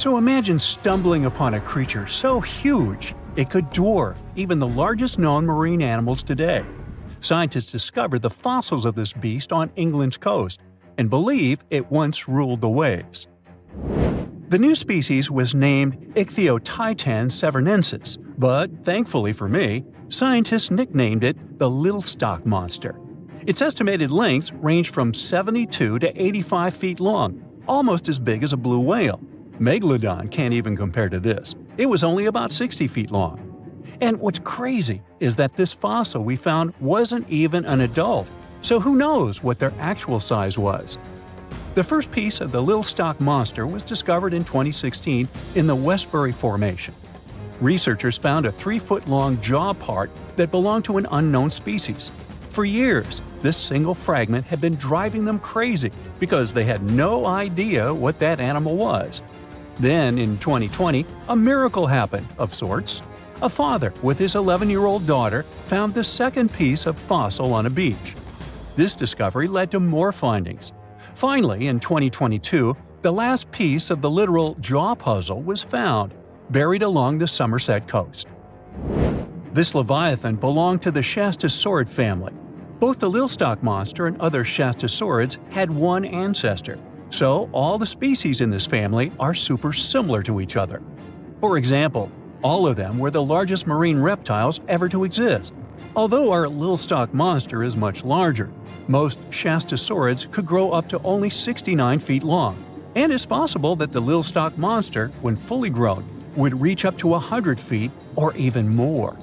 So imagine stumbling upon a creature so huge it could dwarf even the largest known marine animals today. Scientists discovered the fossils of this beast on England's coast and believe it once ruled the waves. The new species was named Ichthyotitan severnensis, but thankfully for me, scientists nicknamed it the little stock monster. Its estimated lengths range from 72 to 85 feet long, almost as big as a blue whale. Megalodon can't even compare to this. It was only about 60 feet long. And what's crazy is that this fossil we found wasn't even an adult, so who knows what their actual size was. The first piece of the little stock monster was discovered in 2016 in the Westbury Formation. Researchers found a 3-foot-long jaw part that belonged to an unknown species. For years, this single fragment had been driving them crazy because they had no idea what that animal was. Then, in 2020, a miracle happened, of sorts. A father with his 11-year-old daughter found the second piece of fossil on a beach. This discovery led to more findings. Finally, in 2022, the last piece of the literal jaw puzzle was found, buried along the Somerset coast. This leviathan belonged to the Shastosaurid family. Both the little stock monster and other Shastosaurids had one ancestor, so all the species in this family are super similar to each other. For example, all of them were the largest marine reptiles ever to exist. Although our little stock monster is much larger, most Shastosaurids could grow up to only 69 feet long, and it's possible that the little stock monster, when fully grown, would reach up to 100 feet or even more.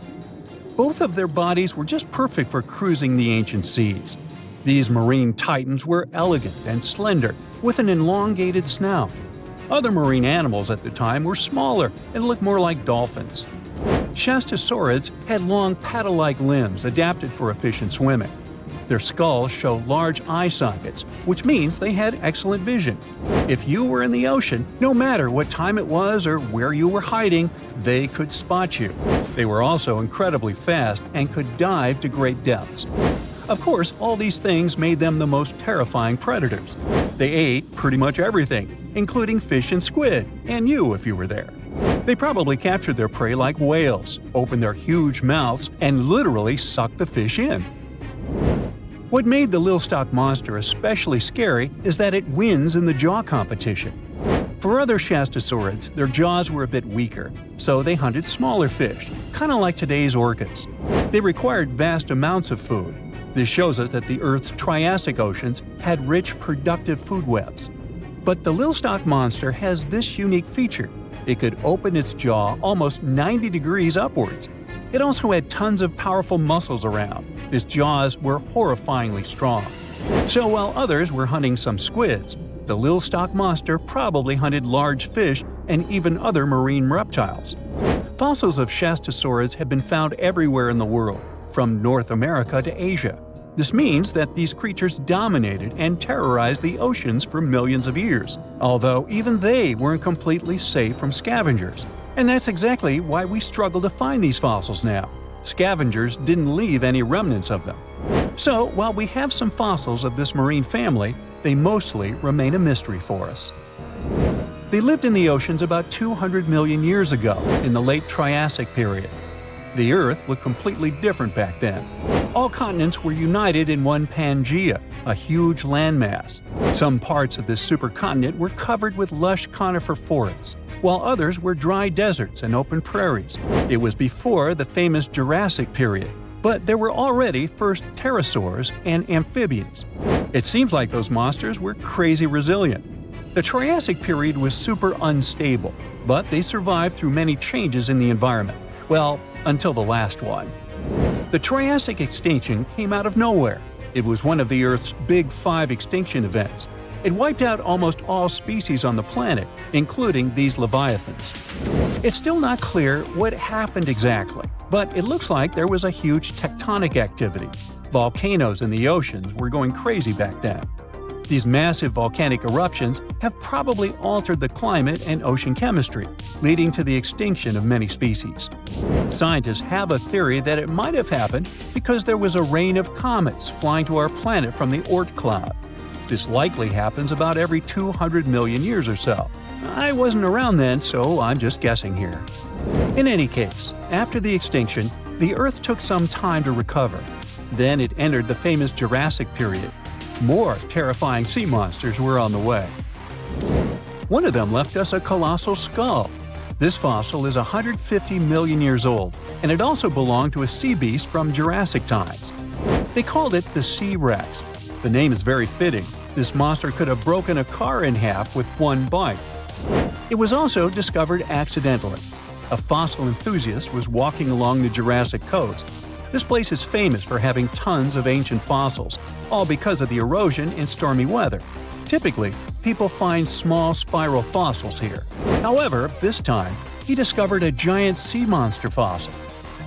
Both of their bodies were just perfect for cruising the ancient seas. These marine titans were elegant and slender, with an elongated snout. Other marine animals at the time were smaller and looked more like dolphins. Shastosaurids had long paddle-like limbs adapted for efficient swimming. Their skulls show large eye sockets, which means they had excellent vision. If you were in the ocean, no matter what time it was or where you were hiding, they could spot you. They were also incredibly fast and could dive to great depths. Of course, all these things made them the most terrifying predators. They ate pretty much everything, including fish and squid, and you if you were there. They probably captured their prey like whales, opened their huge mouths, and literally sucked the fish in. What made the little stock monster especially scary is that it wins in the jaw competition. For other Shastosaurids, their jaws were a bit weaker, so they hunted smaller fish, kind of like today's orcas. They required vast amounts of food. This shows us that the Earth's Triassic oceans had rich, productive food webs. But the little stock monster has this unique feature. It could open its jaw almost 90 degrees upwards. It also had tons of powerful muscles around. Its jaws were horrifyingly strong. So while others were hunting some squids, the little stock monster probably hunted large fish and even other marine reptiles. Fossils of Shastosaurids have been found everywhere in the world, from North America to Asia. This means that these creatures dominated and terrorized the oceans for millions of years, although even they weren't completely safe from scavengers. And that's exactly why we struggle to find these fossils now. Scavengers didn't leave any remnants of them. So, while we have some fossils of this marine family, they mostly remain a mystery for us. They lived in the oceans about 200 million years ago, in the late Triassic period. The Earth looked completely different back then. All continents were united in one Pangaea, a huge landmass. Some parts of this supercontinent were covered with lush conifer forests, while others were dry deserts and open prairies. It was before the famous Jurassic period, but there were already first pterosaurs and amphibians. It seems like those monsters were crazy resilient. The Triassic period was super unstable, but they survived through many changes in the environment. Well, until the last one. The Triassic extinction came out of nowhere. It was one of the Earth's big 5 extinction events. It wiped out almost all species on the planet, including these leviathans. It's still not clear what happened exactly, but it looks like there was a huge tectonic activity. Volcanoes in the oceans were going crazy back then. These massive volcanic eruptions have probably altered the climate and ocean chemistry, leading to the extinction of many species. Scientists have a theory that it might have happened because there was a rain of comets flying to our planet from the Oort cloud. This likely happens about every 200 million years or so. I wasn't around then, so I'm just guessing here. In any case, after the extinction, the Earth took some time to recover. Then it entered the famous Jurassic period. More terrifying sea monsters were on the way. One of them left us a colossal skull. This fossil is 150 million years old, and it also belonged to a sea beast from Jurassic times. They called it the Sea Rex. The name is very fitting. This monster could have broken a car in half with one bite. It was also discovered accidentally. A fossil enthusiast was walking along the Jurassic coast. This place is famous for having tons of ancient fossils, all because of the erosion in stormy weather. Typically, people find small spiral fossils here. However, this time, he discovered a giant sea monster fossil.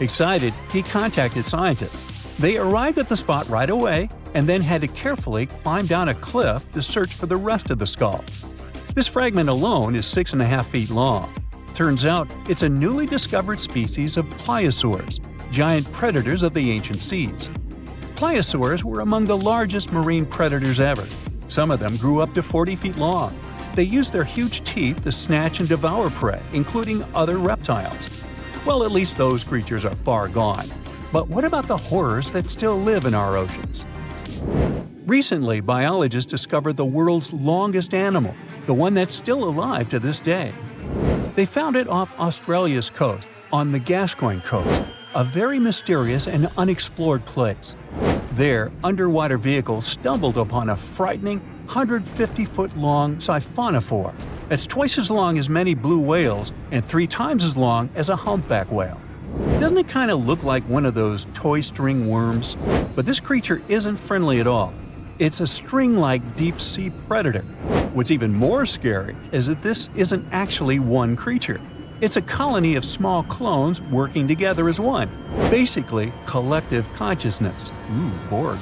Excited, he contacted scientists. They arrived at the spot right away and then had to carefully climb down a cliff to search for the rest of the skull. This fragment alone is 6.5 feet long. Turns out, it's a newly discovered species of pliosaurs, giant predators of the ancient seas. Pliosaurs were among the largest marine predators ever. Some of them grew up to 40 feet long. They used their huge teeth to snatch and devour prey, including other reptiles. Well, at least those creatures are far gone. But what about the horrors that still live in our oceans? Recently, biologists discovered the world's longest animal, the one that's still alive to this day. They found it off Australia's coast, on the Gascoyne coast, a very mysterious and unexplored place. There, underwater vehicles stumbled upon a frightening 150-foot-long siphonophore that's twice as long as many blue whales and 3 times as long as a humpback whale. Doesn't it kind of look like one of those toy string worms? But this creature isn't friendly at all. It's a string-like deep-sea predator. What's even more scary is that this isn't actually one creature. It's a colony of small clones working together as one. Basically, collective consciousness. Ooh, Borg.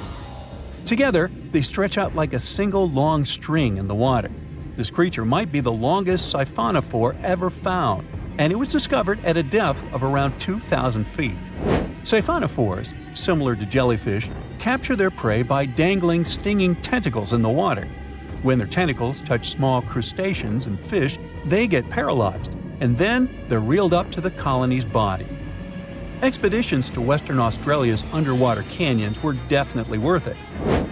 Together, they stretch out like a single long string in the water. This creature might be the longest siphonophore ever found, and it was discovered at a depth of around 2,000 feet. Siphonophores, similar to jellyfish, capture their prey by dangling stinging tentacles in the water. When their tentacles touch small crustaceans and fish, they get paralyzed, and then they're reeled up to the colony's body. Expeditions to Western Australia's underwater canyons were definitely worth it.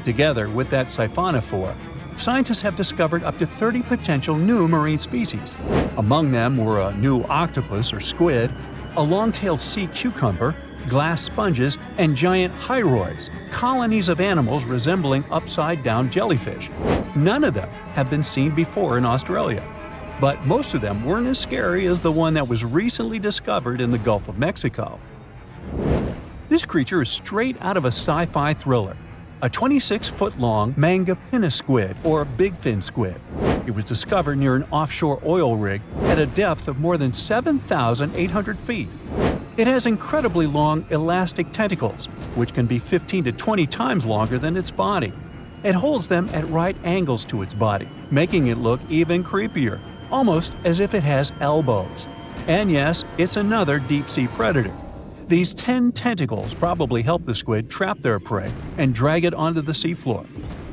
Together with that siphonophore, scientists have discovered up to 30 potential new marine species. Among them were a new octopus or squid, a long-tailed sea cucumber, glass sponges, and giant hyroids, colonies of animals resembling upside-down jellyfish. None of them have been seen before in Australia. But most of them weren't as scary as the one that was recently discovered in the Gulf of Mexico. This creature is straight out of a sci-fi thriller, a 26-foot-long mangapinna squid or bigfin squid. It was discovered near an offshore oil rig at a depth of more than 7,800 feet. It has incredibly long elastic tentacles, which can be 15 to 20 times longer than its body. It holds them at right angles to its body, making it look even creepier, almost as if it has elbows. And yes, it's another deep-sea predator. These 10 tentacles probably help the squid trap their prey and drag it onto the seafloor.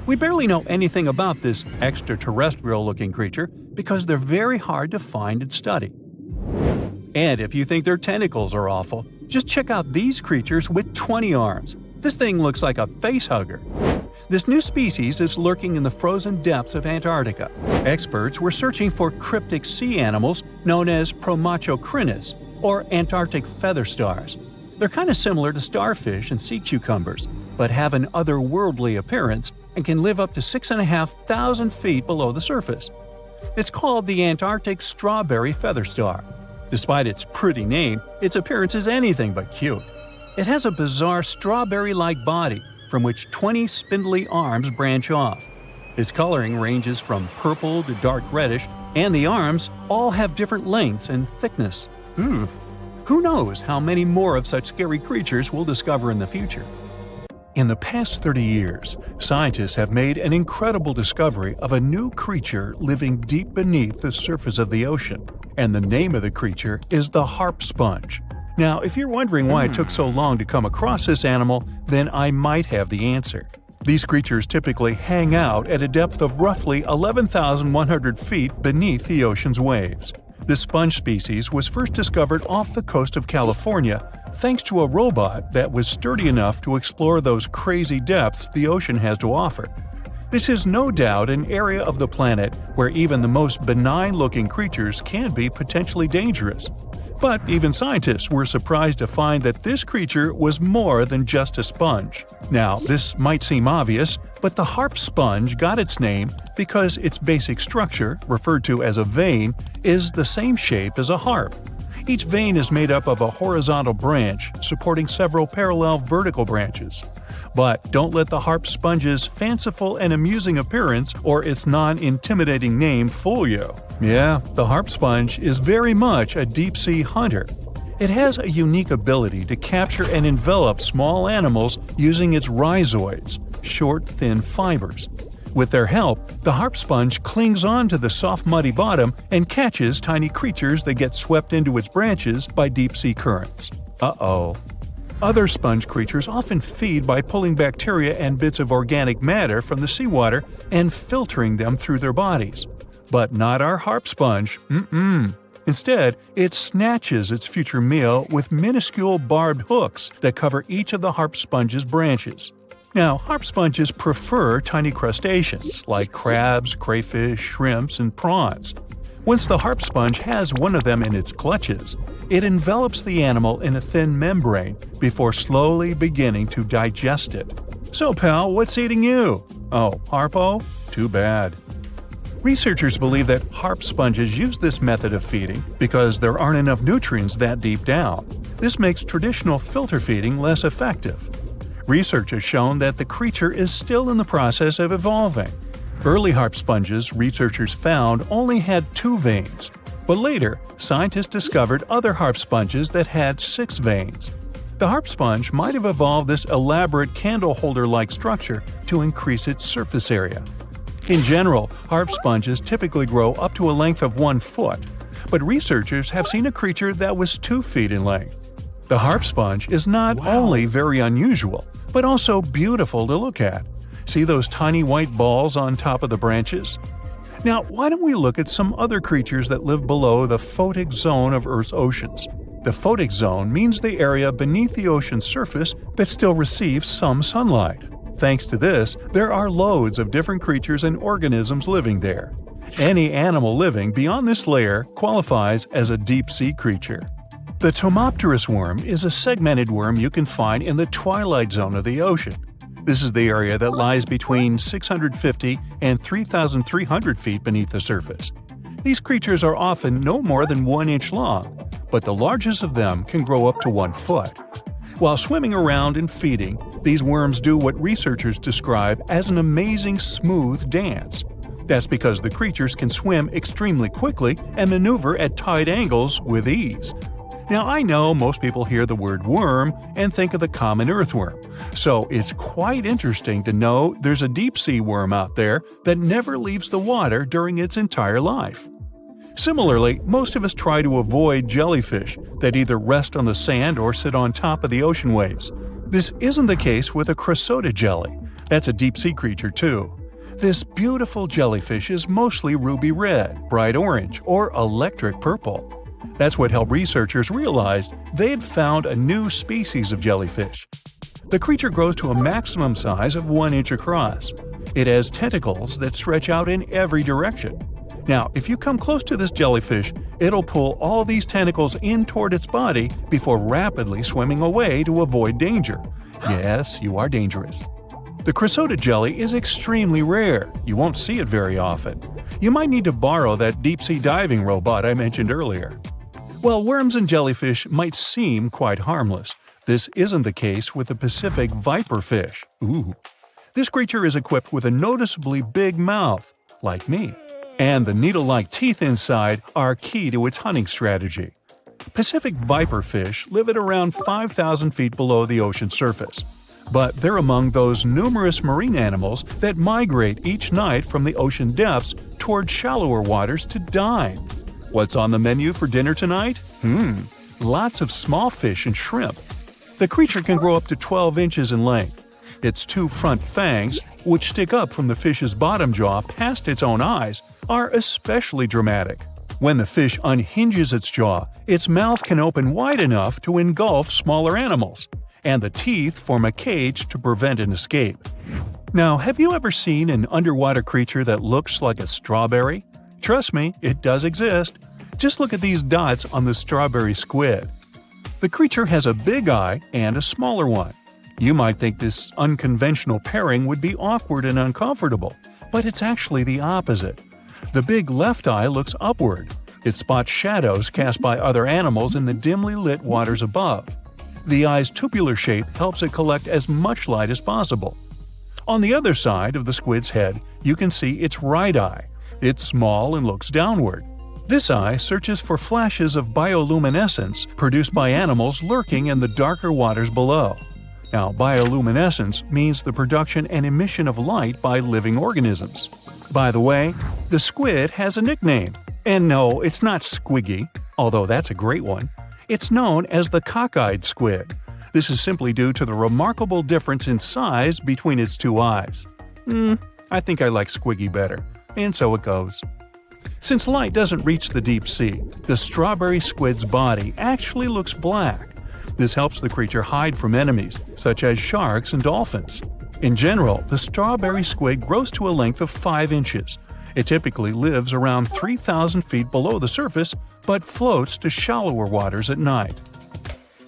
We barely know anything about this extraterrestrial-looking creature because they're very hard to find and study. And if you think their tentacles are awful, just check out these creatures with 20 arms. This thing looks like a facehugger. This new species is lurking in the frozen depths of Antarctica. Experts were searching for cryptic sea animals known as Promachocrinis, or Antarctic feather stars. They're kind of similar to starfish and sea cucumbers, but have an otherworldly appearance and can live up to 6,500 feet below the surface. It's called the Antarctic strawberry feather star. Despite its pretty name, its appearance is anything but cute. It has a bizarre strawberry-like body from which 20 spindly arms branch off. Its coloring ranges from purple to dark reddish, and the arms all have different lengths and thickness. Ooh. Who knows how many more of such scary creatures we'll discover in the future? In the past 30 years, scientists have made an incredible discovery of a new creature living deep beneath the surface of the ocean. And the name of the creature is the harp sponge. Now, if you're wondering why it took so long to come across this animal, then I might have the answer. These creatures typically hang out at a depth of roughly 11,100 feet beneath the ocean's waves. This sponge species was first discovered off the coast of California thanks to a robot that was sturdy enough to explore those crazy depths the ocean has to offer. This is no doubt an area of the planet where even the most benign-looking creatures can be potentially dangerous. But even scientists were surprised to find that this creature was more than just a sponge. Now, this might seem obvious, but the harp sponge got its name because its basic structure, referred to as a vein, is the same shape as a harp. Each vein is made up of a horizontal branch supporting several parallel vertical branches. But don't let the harp sponge's fanciful and amusing appearance or its non-intimidating name fool you. Yeah, the harp sponge is very much a deep-sea hunter. It has a unique ability to capture and envelop small animals using its rhizoids, short, thin fibers. With their help, the harp sponge clings on to the soft muddy bottom and catches tiny creatures that get swept into its branches by deep-sea currents. Uh-oh. Other sponge creatures often feed by pulling bacteria and bits of organic matter from the seawater and filtering them through their bodies. But not our harp sponge. Instead, it snatches its future meal with minuscule barbed hooks that cover each of the harp sponge's branches. Now, harp sponges prefer tiny crustaceans like crabs, crayfish, shrimps, and prawns. Once the harp sponge has one of them in its clutches, it envelops the animal in a thin membrane before slowly beginning to digest it. So, pal, what's eating you? Oh, Harpo? Too bad. Researchers believe that harp sponges use this method of feeding because there aren't enough nutrients that deep down. This makes traditional filter feeding less effective. Research has shown that the creature is still in the process of evolving. Early harp sponges, researchers found, only had 2 veins, but later, scientists discovered other harp sponges that had 6 veins. The harp sponge might have evolved this elaborate candle holder-like structure to increase its surface area. In general, harp sponges typically grow up to a length of 1 foot, but researchers have seen a creature that was 2 feet in length. The harp sponge is not only very unusual, but also beautiful to look at. See those tiny white balls on top of the branches? Now, why don't we look at some other creatures that live below the photic zone of Earth's oceans? The photic zone means the area beneath the ocean's surface that still receives some sunlight. Thanks to this, there are loads of different creatures and organisms living there. Any animal living beyond this layer qualifies as a deep-sea creature. The Tomopterus worm is a segmented worm you can find in the twilight zone of the ocean. This is the area that lies between 650 and 3,300 feet beneath the surface. These creatures are often no more than 1 inch long, but the largest of them can grow up to 1 foot. While swimming around and feeding, these worms do what researchers describe as an amazing smooth dance. That's because the creatures can swim extremely quickly and maneuver at tight angles with ease. Now, I know most people hear the word worm and think of the common earthworm, so it's quite interesting to know there's a deep-sea worm out there that never leaves the water during its entire life. Similarly, most of us try to avoid jellyfish that either rest on the sand or sit on top of the ocean waves. This isn't the case with a chrysota jelly. That's a deep-sea creature too. This beautiful jellyfish is mostly ruby red, bright orange, or electric purple. That's what helped researchers realize they had found a new species of jellyfish. The creature grows to a maximum size of 1 inch across. It has tentacles that stretch out in every direction. Now, if you come close to this jellyfish, it'll pull all these tentacles in toward its body before rapidly swimming away to avoid danger. Yes, you are dangerous. The chrysota jelly is extremely rare. You won't see it very often. You might need to borrow that deep-sea diving robot I mentioned earlier. While worms and jellyfish might seem quite harmless, this isn't the case with the Pacific viperfish. Ooh. This creature is equipped with a noticeably big mouth, like me. And the needle-like teeth inside are key to its hunting strategy. Pacific viperfish live at around 5,000 feet below the ocean surface. But they're among those numerous marine animals that migrate each night from the ocean depths toward shallower waters to dine. What's on the menu for dinner tonight? Lots of small fish and shrimp. The creature can grow up to 12 inches in length. Its two front fangs, which stick up from the fish's bottom jaw past its own eyes, are especially dramatic. When the fish unhinges its jaw, its mouth can open wide enough to engulf smaller animals, and the teeth form a cage to prevent an escape. Now, have you ever seen an underwater creature that looks like a strawberry? Trust me, it does exist. Just look at these dots on the strawberry squid. The creature has a big eye and a smaller one. You might think this unconventional pairing would be awkward and uncomfortable, but it's actually the opposite. The big left eye looks upward. It spots shadows cast by other animals in the dimly lit waters above. The eye's tubular shape helps it collect as much light as possible. On the other side of the squid's head, you can see its right eye. It's small and looks downward. This eye searches for flashes of bioluminescence produced by animals lurking in the darker waters below. Now, bioluminescence means the production and emission of light by living organisms. By the way, the squid has a nickname. And no, it's not Squiggy, although that's a great one. It's known as the cockeyed squid. This is simply due to the remarkable difference in size between its two eyes. I think I like Squiggy better, and so it goes. Since light doesn't reach the deep sea, the strawberry squid's body actually looks black. This helps the creature hide from enemies, such as sharks and dolphins. In general, the strawberry squid grows to a length of 5 inches. It typically lives around 3,000 feet below the surface, but floats to shallower waters at night.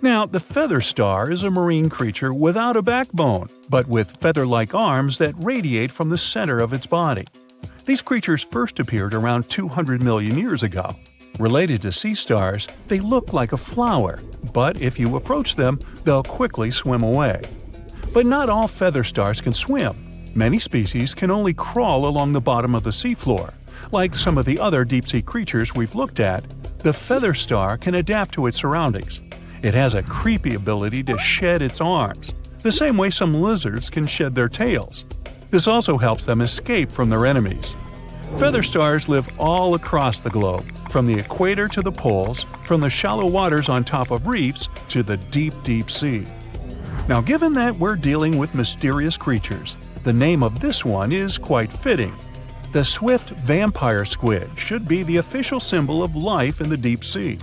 Now, the feather star is a marine creature without a backbone, but with feather-like arms that radiate from the center of its body. These creatures first appeared around 200 million years ago. Related to sea stars, they look like a flower, but if you approach them, they'll quickly swim away. But not all feather stars can swim. Many species can only crawl along the bottom of the seafloor. Like some of the other deep-sea creatures we've looked at, the feather star can adapt to its surroundings. It has a creepy ability to shed its arms, the same way some lizards can shed their tails. This also helps them escape from their enemies. Feather stars live all across the globe, from the equator to the poles, from the shallow waters on top of reefs to the deep, deep sea. Now, given that we're dealing with mysterious creatures, the name of this one is quite fitting. The swift vampire squid should be the official symbol of life in the deep sea.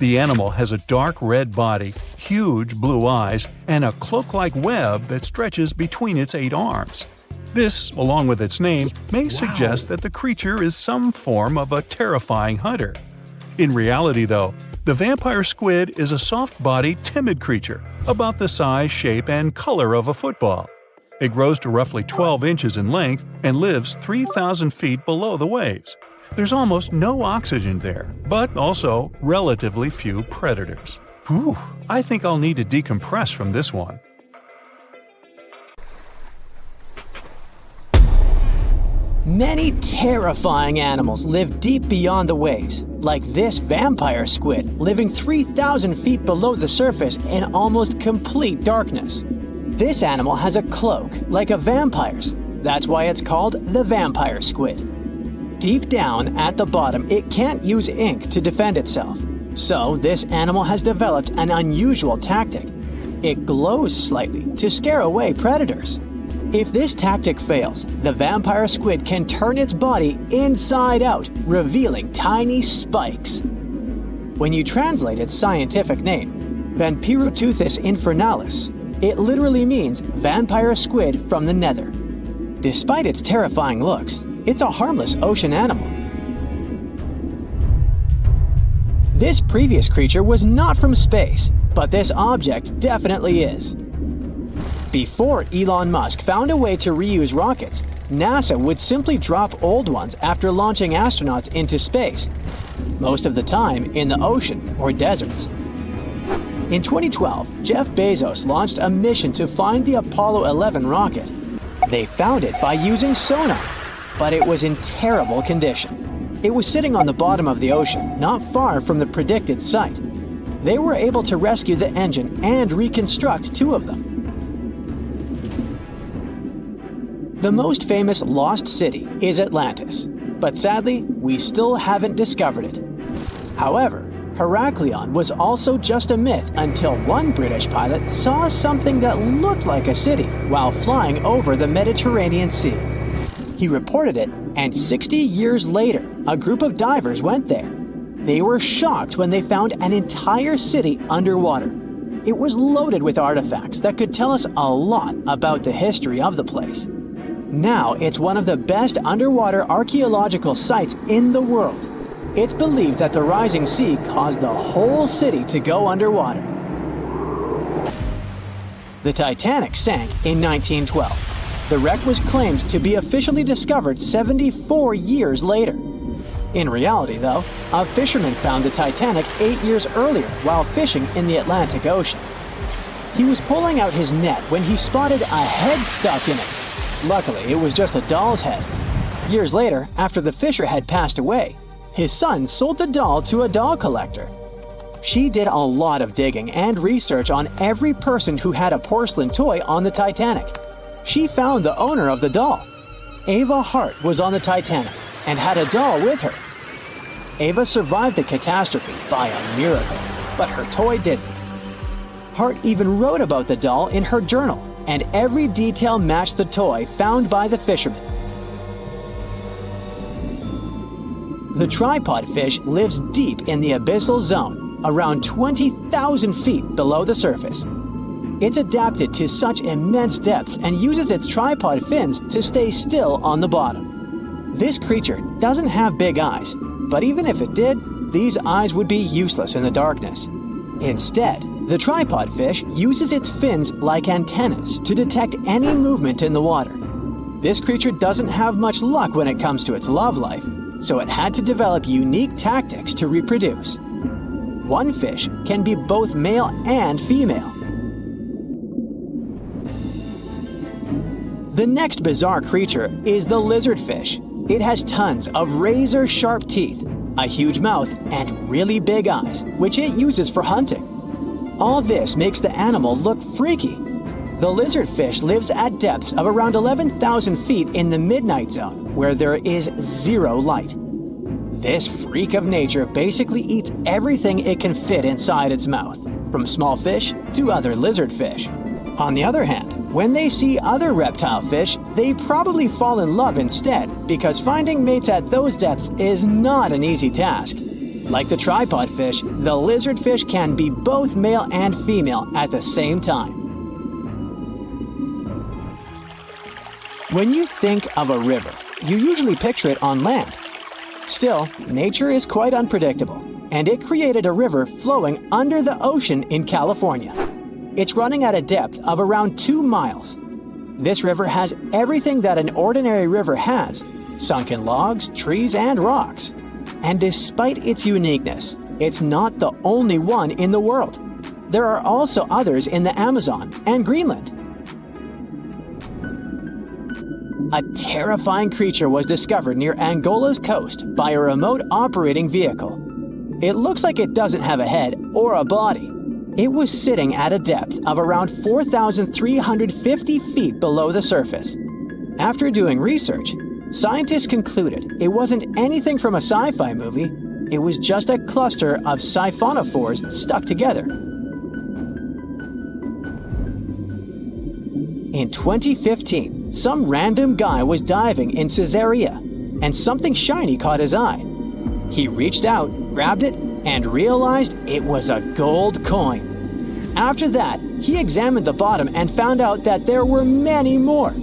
The animal has a dark red body, huge blue eyes, and a cloak-like web that stretches between its 8 arms. This, along with its name, may suggest that the creature is some form of a terrifying hunter. In reality, though, the vampire squid is a soft-bodied, timid creature, about the size, shape, and color of a football. It grows to roughly 12 inches in length and lives 3,000 feet below the waves. There's almost no oxygen there, but also relatively few predators. Whew, I think I'll need to decompress from this one. Many terrifying animals live deep beyond the waves, like this vampire squid living 3,000 feet below the surface in almost complete darkness. This animal has a cloak, like a vampire's. That's why it's called the vampire squid. Deep down at the bottom, it can't use ink to defend itself. So this animal has developed an unusual tactic. It glows slightly to scare away predators. If this tactic fails, the vampire squid can turn its body inside out, revealing tiny spikes. When you translate its scientific name, Vampiroteuthis infernalis, it literally means vampire squid from the nether. Despite its terrifying looks, it's a harmless ocean animal. This previous creature was not from space, but this object definitely is. Before Elon Musk found a way to reuse rockets, NASA would simply drop old ones after launching astronauts into space, most of the time in the ocean or deserts. In 2012, Jeff Bezos launched a mission to find the Apollo 11 rocket. They found it by using sonar, but it was in terrible condition. It was sitting on the bottom of the ocean, not far from the predicted site. They were able to rescue the engine and reconstruct 2 of them. The most famous lost city is Atlantis, but sadly, we still haven't discovered it. However, Heracleon was also just a myth until one British pilot saw something that looked like a city while flying over the Mediterranean Sea. He reported it, and 60 years later, a group of divers went there. They were shocked when they found an entire city underwater. It was loaded with artifacts that could tell us a lot about the history of the place. Now it's one of the best underwater archaeological sites in the world. It's believed that the rising sea caused the whole city to go underwater. The Titanic sank in 1912. The wreck was claimed to be officially discovered 74 years later. In reality, though, a fisherman found the Titanic 8 years earlier while fishing in the Atlantic Ocean. He was pulling out his net when he spotted a head stuck in it. Luckily, it was just a doll's head. Years later, after the fisher had passed away, his son sold the doll to a doll collector. She did a lot of digging and research on every person who had a porcelain toy on the Titanic. She found the owner of the doll. Ava Hart was on the Titanic and had a doll with her. Ava survived the catastrophe by a miracle, but her toy didn't. Hart even wrote about the doll in her journal, and every detail matched the toy found by the fisherman. The tripod fish lives deep in the abyssal zone, around 20,000 feet below the surface. It's adapted to such immense depths and uses its tripod fins to stay still on the bottom. This creature doesn't have big eyes, but even if it did, these eyes would be useless in the darkness. Instead, the tripod fish uses its fins like antennas to detect any movement in the water. This creature doesn't have much luck when it comes to its love life, so it had to develop unique tactics to reproduce. One fish can be both male and female. The next bizarre creature is the lizardfish. It has tons of razor-sharp teeth, a huge mouth, and really big eyes, which it uses for hunting. All this makes the animal look freaky. The lizardfish lives at depths of around 11,000 feet in the midnight zone, where there is zero light. This freak of nature basically eats everything it can fit inside its mouth, from small fish to other lizardfish. On the other hand, when they see other reptile fish, they probably fall in love instead, because finding mates at those depths is not an easy task. Like the tripod fish, the lizardfish can be both male and female at the same time. When you think of a river, you usually picture it on land. Still, nature is quite unpredictable, and it created a river flowing under the ocean in California. It's running at a depth of around 2 miles. This river has everything that an ordinary river has: sunken logs, trees, and rocks. And despite its uniqueness, it's not the only one in the world. There are also others in the Amazon and Greenland. A terrifying creature was discovered near Angola's coast by a remote operating vehicle. It looks like it doesn't have a head or a body. It was sitting at a depth of around 4,350 feet below the surface. After doing research, scientists concluded it wasn't anything from a sci-fi movie. It was just a cluster of siphonophores stuck together. In 2015, some random guy was diving in Caesarea, and something shiny caught his eye. He reached out, grabbed it, and realized it was a gold coin. After that, he examined the bottom and found out that there were many more.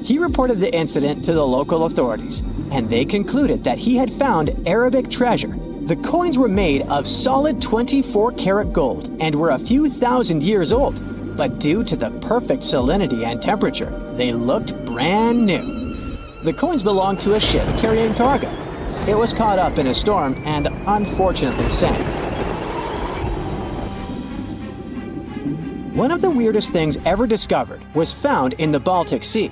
He reported the incident to the local authorities, and they concluded that he had found Arabic treasure. The coins were made of solid 24-karat gold and were a few thousand years old, but due to the perfect salinity and temperature, they looked brand new. The coins belonged to a ship carrying cargo. It was caught up in a storm and unfortunately sank. One of the weirdest things ever discovered was found in the Baltic Sea.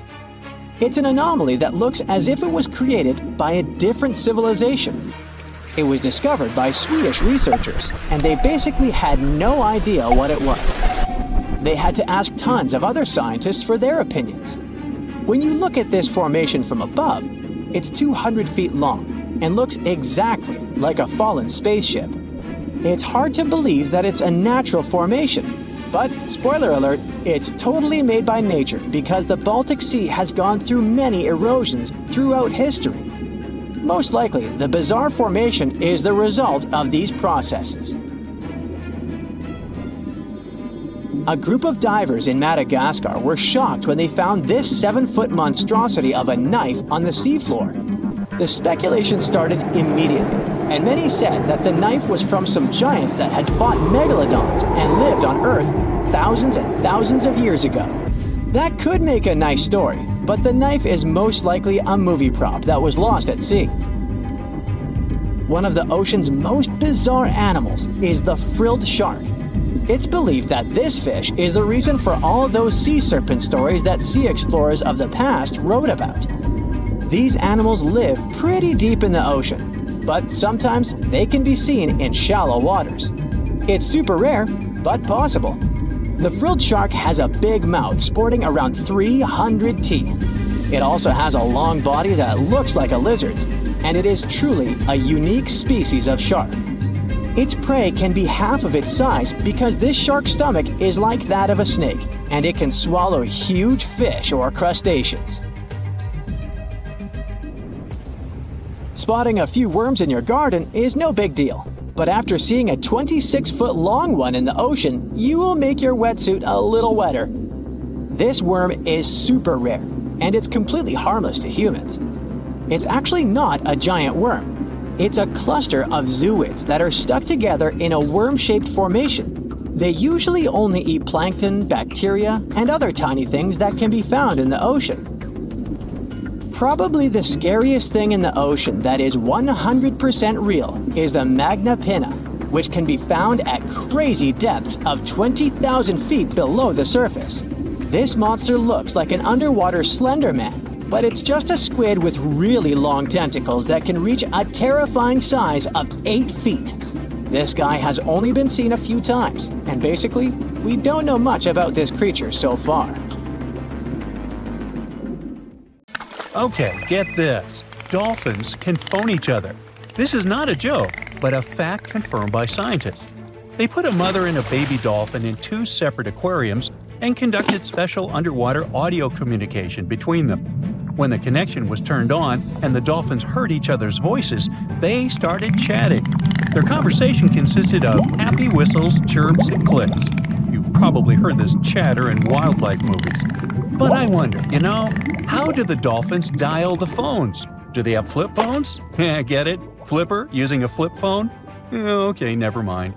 It's an anomaly that looks as if it was created by a different civilization. It was discovered by Swedish researchers, and they basically had no idea what it was. They had to ask tons of other scientists for their opinions. When you look at this formation from above, it's 200 feet long and looks exactly like a fallen spaceship. It's hard to believe that it's a natural formation. But, spoiler alert, it's totally made by nature because the Baltic Sea has gone through many erosions throughout history. Most likely, the bizarre formation is the result of these processes. A group of divers in Madagascar were shocked when they found this 7-foot monstrosity of a knife on the seafloor. The speculation started immediately, and many said that the knife was from some giants that had fought megalodons and lived on Earth thousands and thousands of years ago. That could make a nice story, but the knife is most likely a movie prop that was lost at sea. One of the ocean's most bizarre animals is the frilled shark. It's believed that this fish is the reason for all those sea serpent stories that sea explorers of the past wrote about. These animals live pretty deep in the ocean, but sometimes they can be seen in shallow waters. It's super rare, but possible. The frilled shark has a big mouth sporting around 300 teeth. It also has a long body that looks like a lizard's, and it is truly a unique species of shark. Its prey can be half of its size because this shark's stomach is like that of a snake, and it can swallow huge fish or crustaceans. Spotting a few worms in your garden is no big deal, but after seeing a 26-foot long one in the ocean, you will make your wetsuit a little wetter. This worm is super rare, and it's completely harmless to humans. It's actually not a giant worm. It's a cluster of zooids that are stuck together in a worm-shaped formation. They usually only eat plankton, bacteria, and other tiny things that can be found in the ocean. Probably the scariest thing in the ocean that is 100% real is the magna pinna, which can be found at crazy depths of 20,000 feet below the surface. This monster looks like an underwater Slender Man, but it's just a squid with really long tentacles that can reach a terrifying size of 8 feet. This guy has only been seen a few times, and basically, we don't know much about this creature so far. Okay, get this. Dolphins can phone each other. This is not a joke, but a fact confirmed by scientists. They put a mother and a baby dolphin in 2 separate aquariums and conducted special underwater audio communication between them. When the connection was turned on and the dolphins heard each other's voices, they started chatting. Their conversation consisted of happy whistles, chirps, and clicks. You've probably heard this chatter in wildlife movies. But I wonder, how do the dolphins dial the phones? Do they have flip phones? Get it? Flipper using a flip phone? Okay, never mind.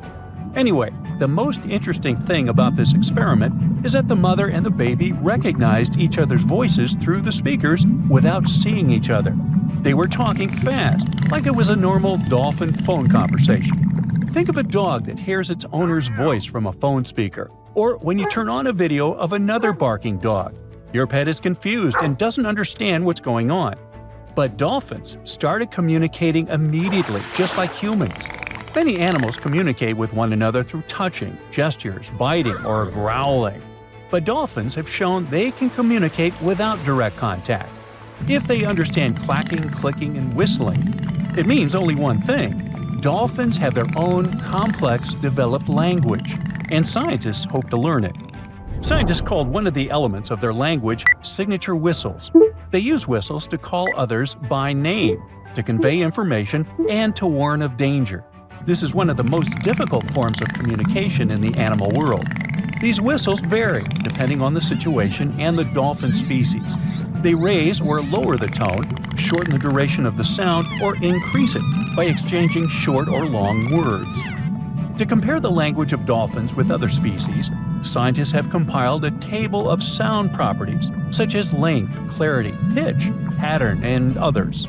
Anyway, the most interesting thing about this experiment is that the mother and the baby recognized each other's voices through the speakers without seeing each other. They were talking fast, like it was a normal dolphin phone conversation. Think of a dog that hears its owner's voice from a phone speaker, or when you turn on a video of another barking dog. Your pet is confused and doesn't understand what's going on. But dolphins started communicating immediately, just like humans. Many animals communicate with one another through touching, gestures, biting, or growling. But dolphins have shown they can communicate without direct contact. If they understand clacking, clicking, and whistling, it means only one thing. Dolphins have their own complex, developed language, and scientists hope to learn it. Scientists called one of the elements of their language signature whistles. They use whistles to call others by name, to convey information, and to warn of danger. This is one of the most difficult forms of communication in the animal world. These whistles vary depending on the situation and the dolphin species. They raise or lower the tone, shorten the duration of the sound, or increase it by exchanging short or long words. To compare the language of dolphins with other species, scientists have compiled a table of sound properties such as length, clarity, pitch, pattern, and others.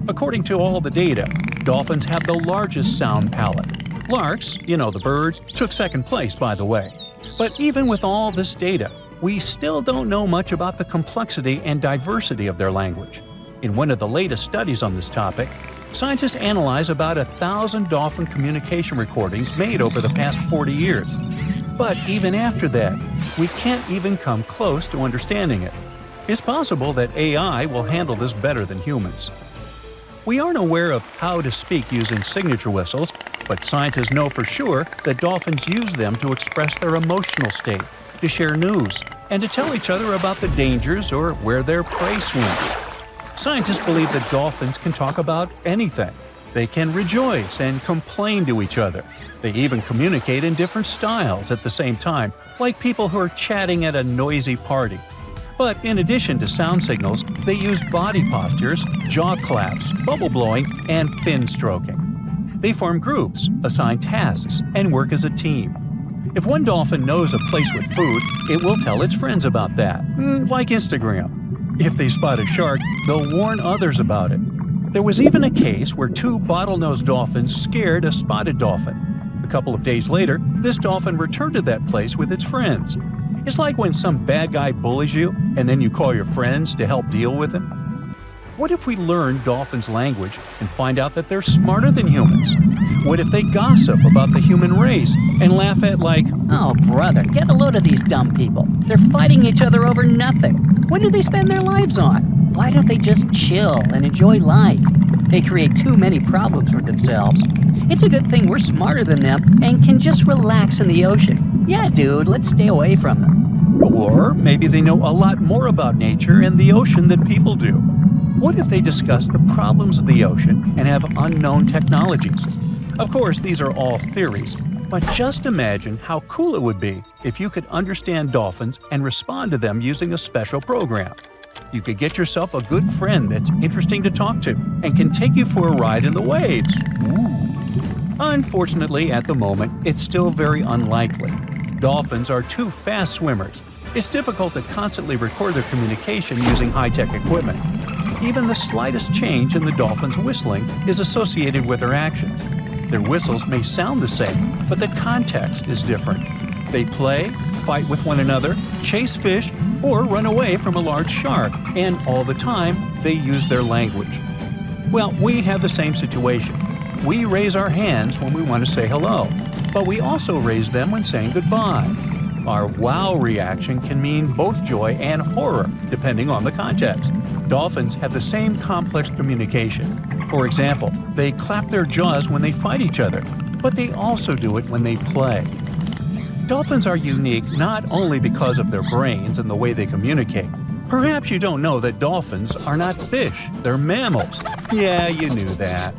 According to all the data, dolphins have the largest sound palette. Larks, the bird, took second place, by the way. But even with all this data, we still don't know much about the complexity and diversity of their language. In one of the latest studies on this topic, scientists analyze about 1,000 dolphin communication recordings made over the past 40 years. But even after that, we can't even come close to understanding it. It's possible that AI will handle this better than humans. We aren't aware of how to speak using signature whistles, But scientists know for sure that dolphins use them to express their emotional state, to share news, and to tell each other about the dangers or where their prey swims. Scientists believe that dolphins can talk about anything. They can rejoice and complain to each other. They even communicate in different styles at the same time, like people who are chatting at a noisy party. But in addition to sound signals, they use body postures, jaw claps, bubble blowing, and fin stroking. They form groups, assign tasks, and work as a team. If one dolphin knows a place with food, it will tell its friends about that, like Instagram. If they spot a shark, they'll warn others about it. There was even a case where two bottlenose dolphins scared a spotted dolphin. A couple of days later, this dolphin returned to that place with its friends. It's like when some bad guy bullies you, and then you call your friends to help deal with him. What if we learn dolphins' language and find out that they're smarter than humans? What if they gossip about the human race and laugh at like, "Oh, brother, get a load of these dumb people. They're fighting each other over nothing. What do they spend their lives on? Why don't they just chill and enjoy life? They create too many problems for themselves. It's a good thing we're smarter than them and can just relax in the ocean. Yeah, dude, let's stay away from them." Or maybe they know a lot more about nature and the ocean than people do. What if they discuss the problems of the ocean and have unknown technologies? Of course, these are all theories, but just imagine how cool it would be if you could understand dolphins and respond to them using a special program. You could get yourself a good friend that's interesting to talk to and can take you for a ride in the waves. Ooh. Unfortunately, at the moment, it's still very unlikely. Dolphins are too fast swimmers. It's difficult to constantly record their communication using high-tech equipment. Even the slightest change in the dolphin's whistling is associated with their actions. Their whistles may sound the same, but the context is different. They play, fight with one another, chase fish, or run away from a large shark, and all the time, they use their language. Well, we have the same situation. We raise our hands when we want to say hello, but we also raise them when saying goodbye. Our wow reaction can mean both joy and horror, depending on the context. Dolphins have the same complex communication. For example, they clap their jaws when they fight each other, but they also do it when they play. Dolphins are unique not only because of their brains and the way they communicate. Perhaps you don't know that dolphins are not fish, they're mammals. Yeah, you knew that.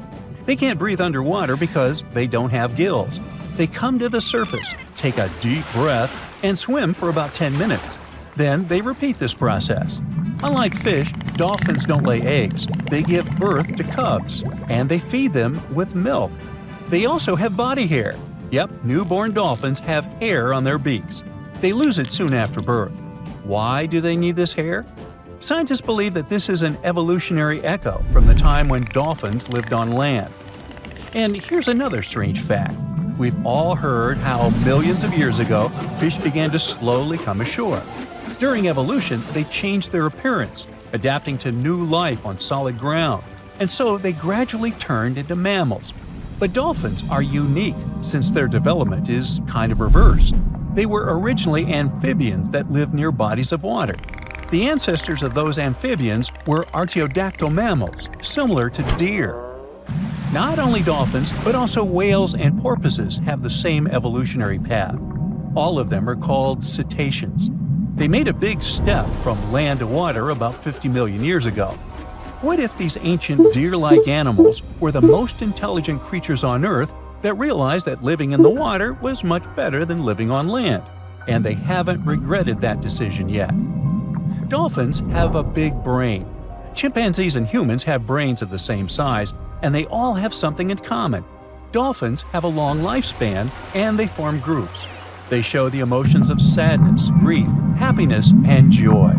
They can't breathe underwater because they don't have gills. They come to the surface, take a deep breath, and swim for about 10 minutes. Then they repeat this process. Unlike fish, dolphins don't lay eggs. They give birth to cubs, and they feed them with milk. They also have body hair. Yep, newborn dolphins have hair on their beaks. They lose it soon after birth. Why do they need this hair? Scientists believe that this is an evolutionary echo from the time when dolphins lived on land. And here's another strange fact. We've all heard how millions of years ago, fish began to slowly come ashore. During evolution, they changed their appearance, adapting to new life on solid ground, and so they gradually turned into mammals. But dolphins are unique since their development is kind of reversed. They were originally amphibians that lived near bodies of water. The ancestors of those amphibians were artiodactyl mammals, similar to deer. Not only dolphins, but also whales and porpoises have the same evolutionary path. All of them are called cetaceans. They made a big step from land to water about 50 million years ago. What if these ancient deer-like animals were the most intelligent creatures on Earth that realized that living in the water was much better than living on land, and they haven't regretted that decision yet? Dolphins have a big brain. Chimpanzees and humans have brains of the same size, and they all have something in common. Dolphins have a long lifespan, and they form groups. They show the emotions of sadness, grief, happiness, and joy.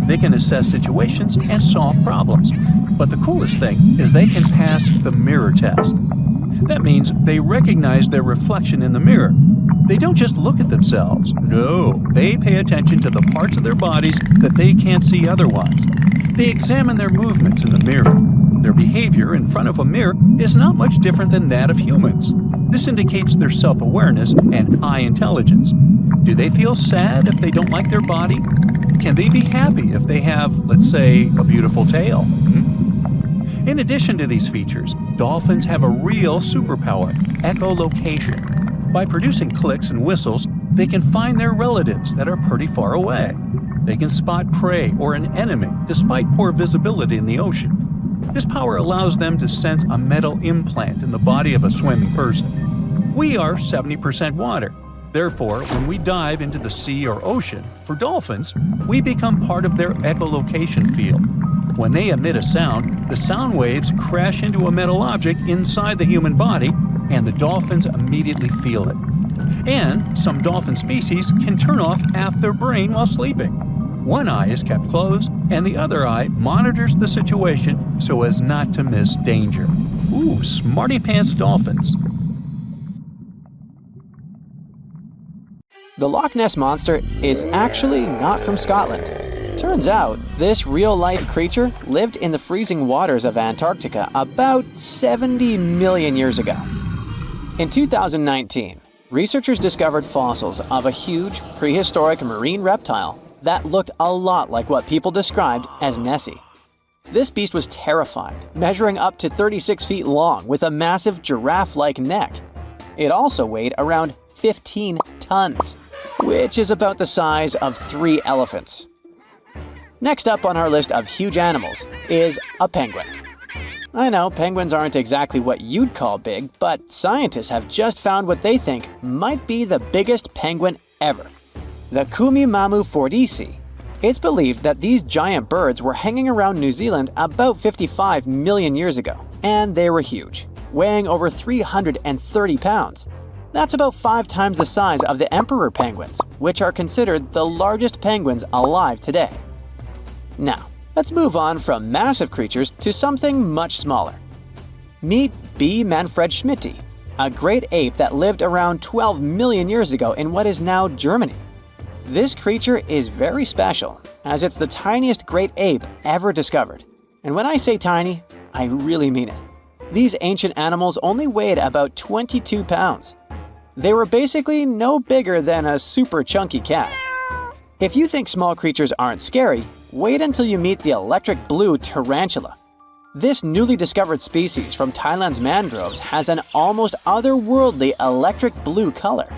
They can assess situations and solve problems. But the coolest thing is they can pass the mirror test. That means they recognize their reflection in the mirror. They don't just look at themselves. No, they pay attention to the parts of their bodies that they can't see otherwise. They examine their movements in the mirror. Their behavior in front of a mirror is not much different than that of humans. This indicates their self-awareness and high intelligence. Do they feel sad if they don't like their body? Can they be happy if they have, let's say, a beautiful tail? In addition to these features, dolphins have a real superpower: echolocation. By producing clicks and whistles, they can find their relatives that are pretty far away. They can spot prey or an enemy despite poor visibility in the ocean. This power allows them to sense a metal implant in the body of a swimming person. We are 70% water. Therefore, when we dive into the sea or ocean, for dolphins, we become part of their echolocation field. When they emit a sound, the sound waves crash into a metal object inside the human body, and the dolphins immediately feel it. And some dolphin species can turn off half their brain while sleeping. One eye is kept closed, and the other eye monitors the situation so as not to miss danger. Ooh, smarty pants dolphins. The Loch Ness Monster is actually not from Scotland. Turns out, this real-life creature lived in the freezing waters of Antarctica about 70 million years ago. In 2019, researchers discovered fossils of a huge, prehistoric marine reptile that looked a lot like what people described as Nessie. This beast was terrifying, measuring up to 36 feet long with a massive giraffe-like neck. It also weighed around 15 tons, which is about the size of 3 elephants. Next up on our list of huge animals is a penguin. I know penguins aren't exactly what you'd call big, but scientists have just found what they think might be the biggest penguin ever: the Kumimamu fordyce. It's believed that these giant birds were hanging around New Zealand about 55 million years ago, and they were huge, weighing over 330 pounds. That's about 5 times the size of the emperor penguins, which are considered the largest penguins alive today. Now, let's move on from massive creatures to something much smaller. Meet B. manfredschmidti, a great ape that lived around 12 million years ago in what is now Germany. This creature is very special, as it's the tiniest great ape ever discovered. And when I say tiny, I really mean it. These ancient animals only weighed about 22 pounds. They were basically no bigger than a super chunky cat. If you think small creatures aren't scary, wait until you meet the electric blue tarantula. This newly discovered species from Thailand's mangroves has an almost otherworldly electric blue color.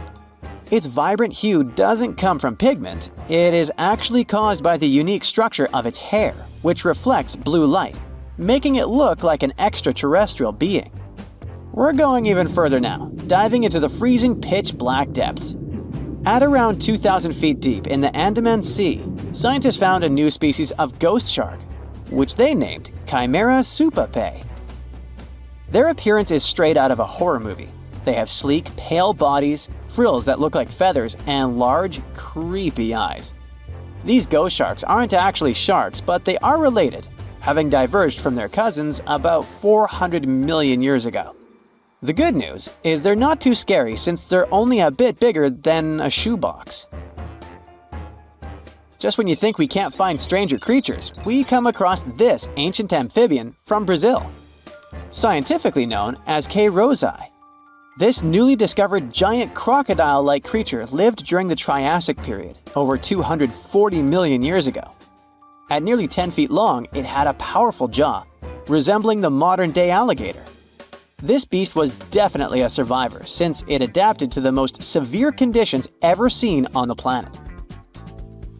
Its vibrant hue doesn't come from pigment, it is actually caused by the unique structure of its hair, which reflects blue light, making it look like an extraterrestrial being. We're going even further now, diving into the freezing pitch-black depths. At around 2,000 feet deep in the Andaman Sea, scientists found a new species of ghost shark, which they named Chimera supape. Their appearance is straight out of a horror movie. They have sleek, pale bodies, frills that look like feathers, and large, creepy eyes. These ghost sharks aren't actually sharks, but they are related, having diverged from their cousins about 400 million years ago. The good news is they're not too scary since they're only a bit bigger than a shoebox. Just when you think we can't find stranger creatures, we come across this ancient amphibian from Brazil. Scientifically known as K. rosae. This newly discovered giant crocodile-like creature lived during the Triassic period, over 240 million years ago. At nearly 10 feet long, it had a powerful jaw, resembling the modern-day alligator. This beast was definitely a survivor since it adapted to the most severe conditions ever seen on the planet.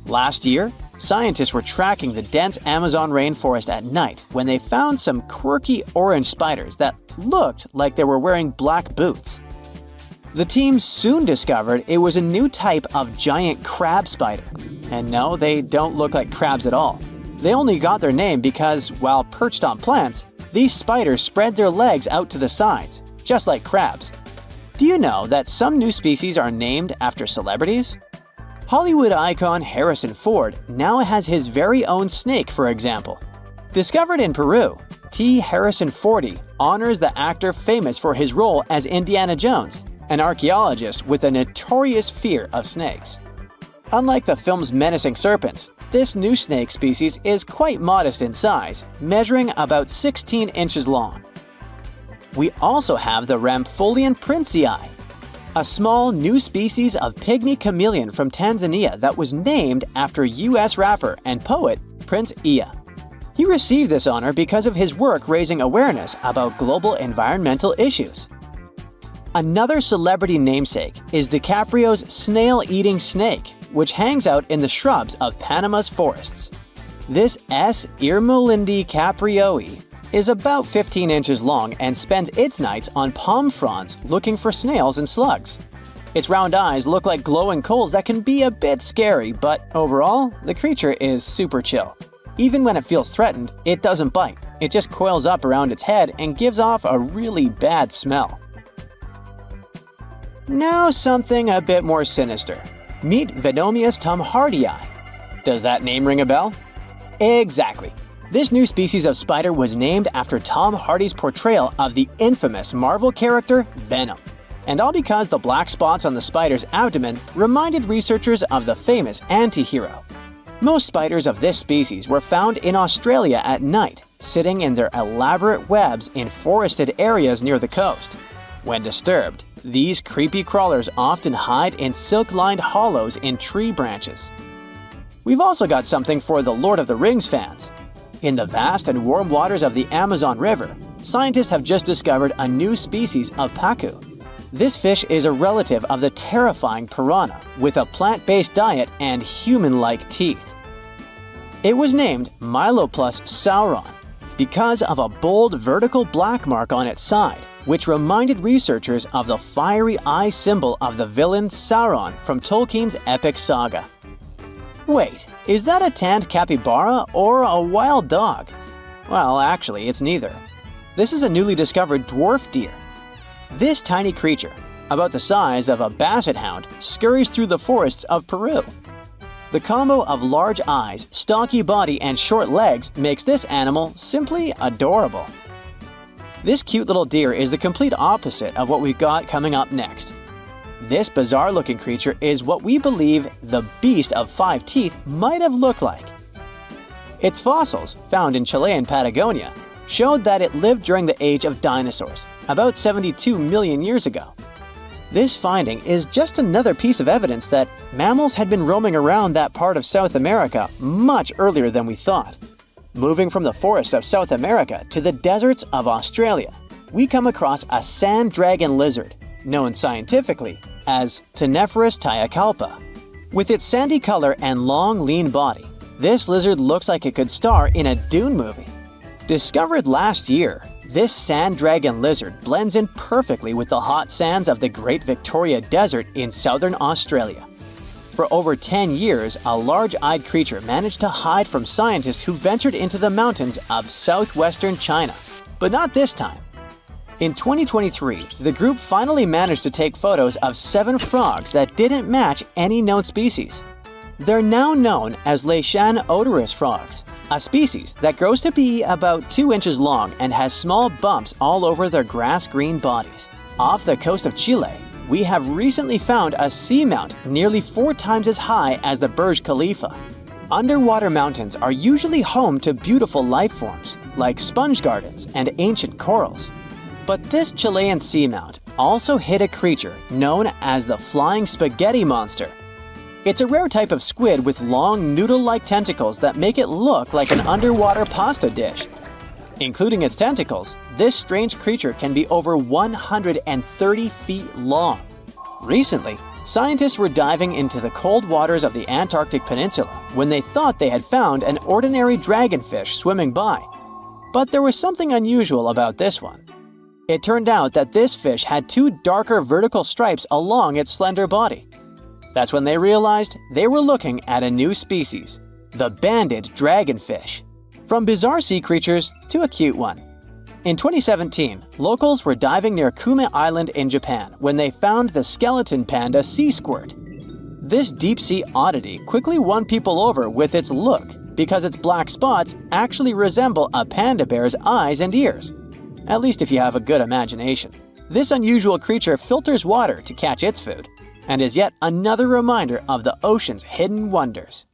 Last year, scientists were tracking the dense Amazon rainforest at night when they found some quirky orange spiders that looked like they were wearing black boots. The team soon discovered it was a new type of giant crab spider. And no, they don't look like crabs at all. They only got their name because, while perched on plants, these spiders spread their legs out to the sides, just like crabs. Do you know that some new species are named after celebrities? Hollywood icon Harrison Ford now has his very own snake, for example. Discovered in Peru, T. Harrison Fordy honors the actor famous for his role as Indiana Jones, an archaeologist with a notorious fear of snakes. Unlike the film's menacing serpents, this new snake species is quite modest in size, measuring about 16 inches long. We also have the Rampholion princei, a small new species of pygmy chameleon from Tanzania that was named after US rapper and poet Prince Iya. He received this honor because of his work raising awareness about global environmental issues. Another celebrity namesake is DiCaprio's snail-eating snake, which hangs out in the shrubs of Panama's forests. This S. irmelindi caprioi is about 15 inches long and spends its nights on palm fronds looking for snails and slugs. Its round eyes look like glowing coals that can be a bit scary, but overall, the creature is super chill. Even when it feels threatened, it doesn't bite. It just coils up around its head and gives off a really bad smell. Now something a bit more sinister. Meet Venomius tomhardii. Does that name ring a bell? Exactly. This new species of spider was named after Tom Hardy's portrayal of the infamous Marvel character Venom. And all because the black spots on the spider's abdomen reminded researchers of the famous anti-hero. Most spiders of this species were found in Australia at night, sitting in their elaborate webs in forested areas near the coast. When disturbed, these creepy crawlers often hide in silk-lined hollows in tree branches. We've also got something for the Lord of the Rings fans. In the vast and warm waters of the Amazon River, scientists have just discovered a new species of pacu. This fish is a relative of the terrifying piranha, with a plant-based diet and human-like teeth. It was named Myloplus sauron because of a bold vertical black mark on its side, which reminded researchers of the fiery eye symbol of the villain Sauron from Tolkien's epic saga. Wait, is that a tanned capybara or a wild dog? Well, actually, it's neither. This is a newly discovered dwarf deer. This tiny creature, about the size of a basset hound, scurries through the forests of Peru. The combo of large eyes, stocky body, and short legs makes this animal simply adorable. This cute little deer is the complete opposite of what we've got coming up next. This bizarre-looking creature is what we believe the beast of 5 teeth might have looked like. Its fossils, found in Chilean Patagonia, showed that it lived during the age of dinosaurs, about 72 million years ago. This finding is just another piece of evidence that mammals had been roaming around that part of South America much earlier than we thought. Moving from the forests of South America to the deserts of Australia, we come across a sand dragon lizard, known scientifically as Cteniferus tayacalpa. With its sandy color and long, lean body, this lizard looks like it could star in a Dune movie. Discovered last year, this sand dragon lizard blends in perfectly with the hot sands of the Great Victoria Desert in southern Australia. For over 10 years, a large-eyed creature managed to hide from scientists who ventured into the mountains of southwestern China. But not this time. In 2023, the group finally managed to take photos of 7 frogs that didn't match any known species. They're now known as Leishan odorous frogs, a species that grows to be about 2 inches long and has small bumps all over their grass-green bodies. Off the coast of Chile, we have recently found a seamount nearly 4 times as high as the Burj Khalifa. Underwater mountains are usually home to beautiful life forms, like sponge gardens and ancient corals. But this Chilean seamount also hid a creature known as the flying spaghetti monster. It's a rare type of squid with long noodle-like tentacles that make it look like an underwater pasta dish. Including its tentacles, this strange creature can be over 130 feet long. Recently, scientists were diving into the cold waters of the Antarctic Peninsula when they thought they had found an ordinary dragonfish swimming by. But there was something unusual about this one. It turned out that this fish had 2 darker vertical stripes along its slender body. That's when they realized they were looking at a new species, the banded dragonfish. From bizarre sea creatures to a cute one. In 2017, locals were diving near Kume Island in Japan when they found the skeleton panda sea squirt. This deep-sea oddity quickly won people over with its look because its black spots actually resemble a panda bear's eyes and ears. At least if you have a good imagination. This unusual creature filters water to catch its food, and is yet another reminder of the ocean's hidden wonders.